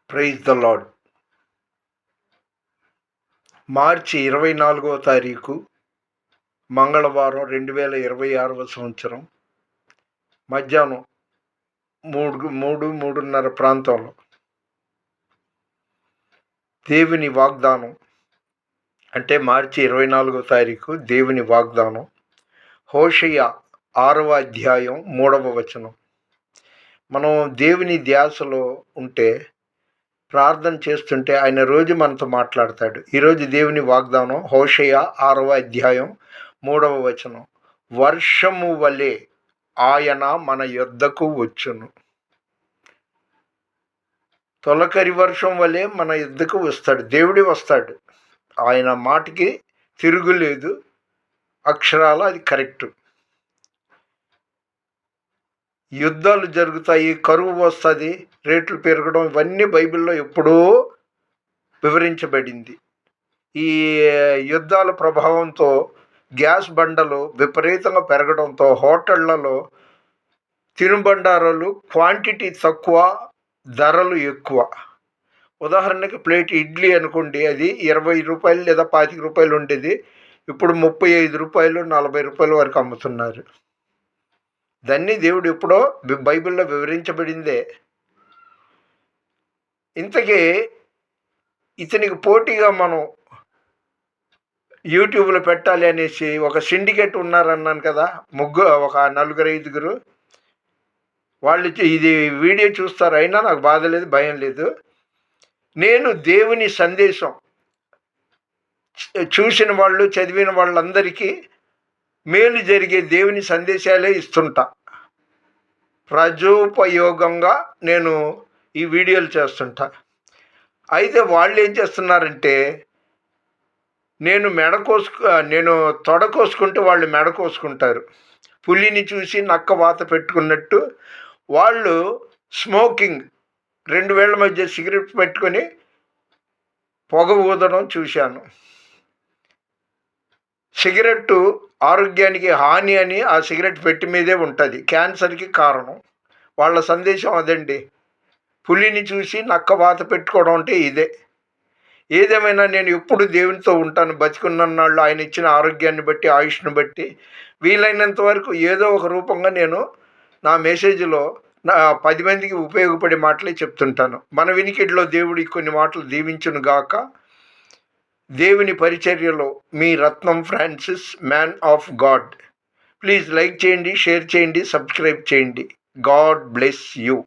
Praise the lord. మార్చి 24వ తారీఖు మంగళవారం 2026వ సంవత్సరం మధ్యాహ్నం 3:30 ప్రాంతంలో దేవుని వాగ్దానం, అంటే మార్చి 24వ తారీఖు దేవుని వాగ్దానం హోషేయ 6వ అధ్యాయం 3వ వచనం. మనం దేవుని ధ్యాసలో ఉంటే, ప్రార్థన చేస్తుంటే ఆయన రోజు మనతో మాట్లాడతాడు. ఈరోజు దేవుని వాగ్దానం హోషేయ 6వ అధ్యాయం 3వ వచనం. వర్షము వలె ఆయన మన యొద్దకు వచ్చును. తొలకరి వర్షం వలె మన యొద్దకు వస్తాడు. దేవుడే వస్తాడు. ఆయన మాటకి తిరుగులేదు. అక్షరాల అది కరెక్టు. యుద్ధాలు జరుగుతాయి, కరువు వస్తుంది, రేట్లు పెరగడం, ఇవన్నీ బైబిల్లో ఎప్పుడో వివరించబడింది. ఈ యుద్ధాల ప్రభావంతో గ్యాస్ బండలు విపరీతంగా పెరగడంతో హోటళ్లలో తినుబండారాలు క్వాంటిటీ తక్కువ, ధరలు ఎక్కువ. ఉదాహరణకి ప్లేట్ ఇడ్లీ అనుకోండి, అది 20 రూపాయలు లేదా 25 రూపాయలు ఉండేది, ఇప్పుడు 35 రూపాయలు 40 రూపాయల వరకు అమ్ముతున్నారు. దాన్ని దేవుడు ఎప్పుడో బైబిల్లో వివరించబడిందే. ఇంతకీ ఇతనికి పోటీగా మనం యూట్యూబ్లో పెట్టాలి అనేసి ఒక సిండికేట్ ఉన్నారన్నాను కదా, ఒక 4-5 వాళ్ళు ఇది వీడియో చూస్తారు. అయినా నాకు బాధ లేదు, భయం లేదు. నేను దేవుని సందేశం చూసిన వాళ్ళు, చదివిన వాళ్ళందరికీ మేలు జరిగే దేవుని సందేశాలే ఇస్తుంటా. ప్రజోపయోగంగా నేను ఈ వీడియోలు చేస్తుంటా. అయితే వాళ్ళు ఏం చేస్తున్నారంటే, నేను తొడ కోసుకుంటే వాళ్ళు మెడ కోసుకుంటారు. పులిని చూసి నక్క వాత పెట్టుకున్నట్టు వాళ్ళు స్మోకింగ్, 2 వేళ్ల మధ్య సిగరెట్ పెట్టుకొని పొగ ఊదడం చూశాను. సిగరెట్టు ఆరోగ్యానికి హాని అని ఆ సిగరెట్ పెట్టి మీదే ఉంటుంది, క్యాన్సర్కి కారణం. వాళ్ళ సందేశం అదండి. పులిని చూసి నక్క వాత పెట్టుకోవడం అంటే ఇదే. ఏదేమైనా నేను ఎప్పుడు దేవునితో ఉంటాను. బతికున్నన్నాళ్ళు ఆయన ఇచ్చిన ఆరోగ్యాన్ని బట్టి, ఆయుష్ను బట్టి వీలైనంత వరకు ఏదో ఒక రూపంగా నేను నా మెసేజ్లో 10 మందికి ఉపయోగపడే మాటలే చెప్తుంటాను. మన వినికిడిలో దేవుడి కొన్ని మాటలు దీవించును గాక. దేవుని పరిచర్యలో మీ Ratnam Francis, man of God. Please like చేయండి, షేర్ చేయండి, సబ్స్క్రైబ్ చేయండి. God bless you.